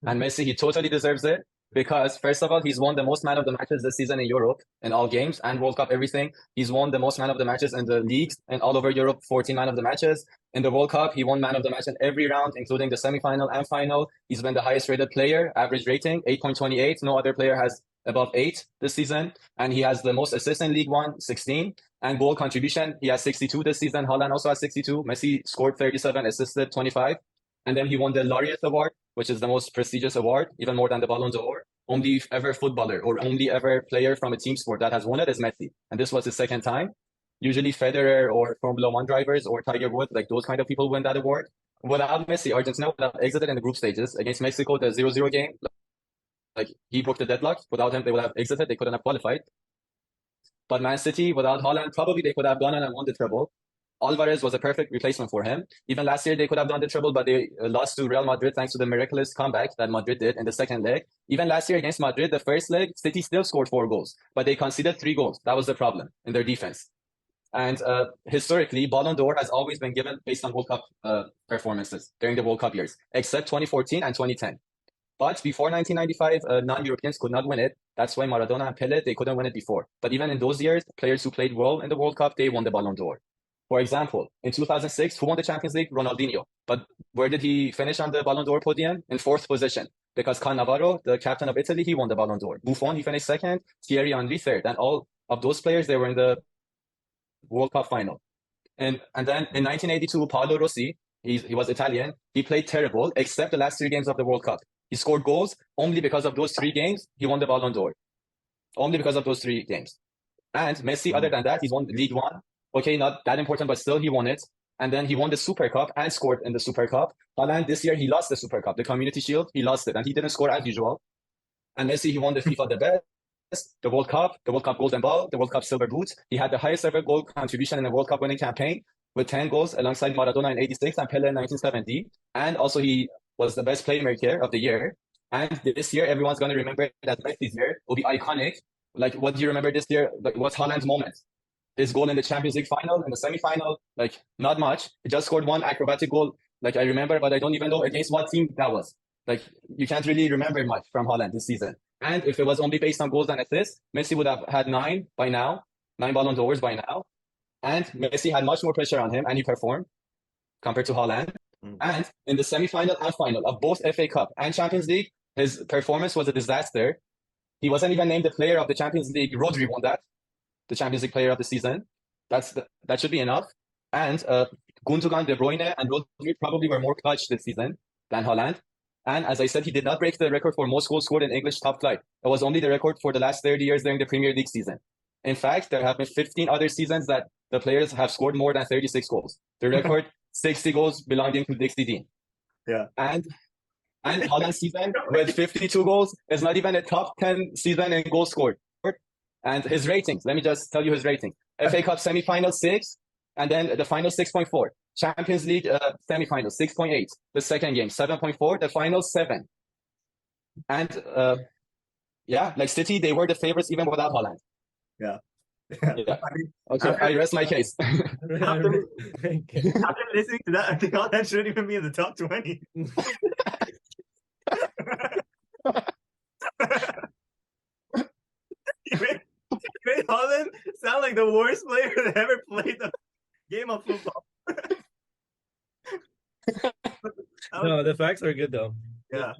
And Messi, he totally deserves it because, first of all, he's won the most man of the matches this season in Europe in all games and World Cup, everything. He's won the most man of the matches in the leagues and all over Europe, 14 man of the matches. In the World Cup, he won man of the match in every round, including the semi-final and final. He's been the highest rated player, average rating, 8.28. No other player has above 8 this season. And he has the most assists in League One, 16. And goal contribution, he has 62 this season. Haaland also has 62. Messi scored 37, assisted 25. And then he won the Laureate Award, which is the most prestigious award, even more than the Ballon d'Or. Only ever footballer or only ever player from a team sport that has won it is Messi. And this was his second time. Usually Federer or Formula One drivers or Tiger Woods, like those kind of people win that award. Without Messi, Argentina would have exited in the group stages against Mexico, the 0-0 game. Like he broke the deadlock. Without him, they would have exited. They couldn't have qualified. But Man City, without Haaland, probably they could have gone on and won the treble. Alvarez was a perfect replacement for him. Even last year, they could have done the treble, but they lost to Real Madrid thanks to the miraculous comeback that Madrid did in the second leg. Even last year against Madrid, the first leg, City still scored 4 goals, but they conceded 3 goals. That was the problem in their defense. And historically, Balon d'Or has always been given based on World Cup performances during the World Cup years, except 2014 and 2010. But before 1995, non-Europeans could not win it. That's why Maradona and Pele, they couldn't win it before. But even in those years, players who played well in the World Cup, they won the Ballon d'Or. For example, in 2006, who won the Champions League? Ronaldinho. But where did he finish on the Ballon d'Or podium? In 4th position. Because Cannavaro, the captain of Italy, he won the Ballon d'Or. Buffon, he finished 2nd. Thierry Henry 3rd. And all of those players, they were in the World Cup final. And then in 1982, Paolo Rossi, he was Italian. He played terrible, except the last 3 games of the World Cup. He scored goals only because of those 3 games. He won the Ballon d'Or. Only because of those 3 games. And Messi, other than that, he's won League One. Okay, not that important, but still he won it. And then he won the Super Cup and scored in the Super Cup. Haaland, this year, he lost the Super Cup, the Community Shield. He lost it, and he didn't score as usual. And Messi, he won the FIFA the Best, the World Cup Goldenball, the World Cup Silver Boots. He had the highest ever goal contribution in the World Cup winning campaign with 10 goals alongside Maradona in 86 and Pele in 1970. And also he was the best playmaker of the year. And this year, everyone's going to remember that Messi's year will be iconic. Like, what do you remember this year? Like, what's Haaland's moment? His goal in the Champions League final, in the semi-final, like, not much. He just scored 1 acrobatic goal, like, I remember, but I don't even know against what team that was. Like, you can't really remember much from Haaland this season. And if it was only based on goals and assists, Messi would have had 9 by now, 9 Ballon d'Ors by now. And Messi had much more pressure on him, and he performed compared to Haaland. And in the semi-final and final of both FA Cup and Champions League, his performance was a disaster. He wasn't even named the player of the Champions League. Rodri won that, the Champions League player of the season. That should be enough. And Gundogan, De Bruyne, and Rodri probably were more clutch this season than Haaland. And as I said, he did not break the record for most goals scored in English top flight. It was only the record for the last 30 years during the Premier League season. In fact, there have been 15 other seasons that the players have scored more than 36 goals. The record, 60 goals belonging to Dixie Dean. Yeah. And Haaland's season with 52 goals is not even a top 10 season in goals scored. And his ratings, let me just tell you his rating. FA Cup semi-final 6, and then the final 6.4. Champions League semi-final 6.8. The second game 7.4. The final 7. And yeah, like City, they were the favorites even without Haaland. Yeah. Yeah. Okay, I rest my case. After listening to that, I think Haaland shouldn't even be in the top 20. You made Haaland sound like the worst player that ever played the game of football. No, the facts are good though. Yeah.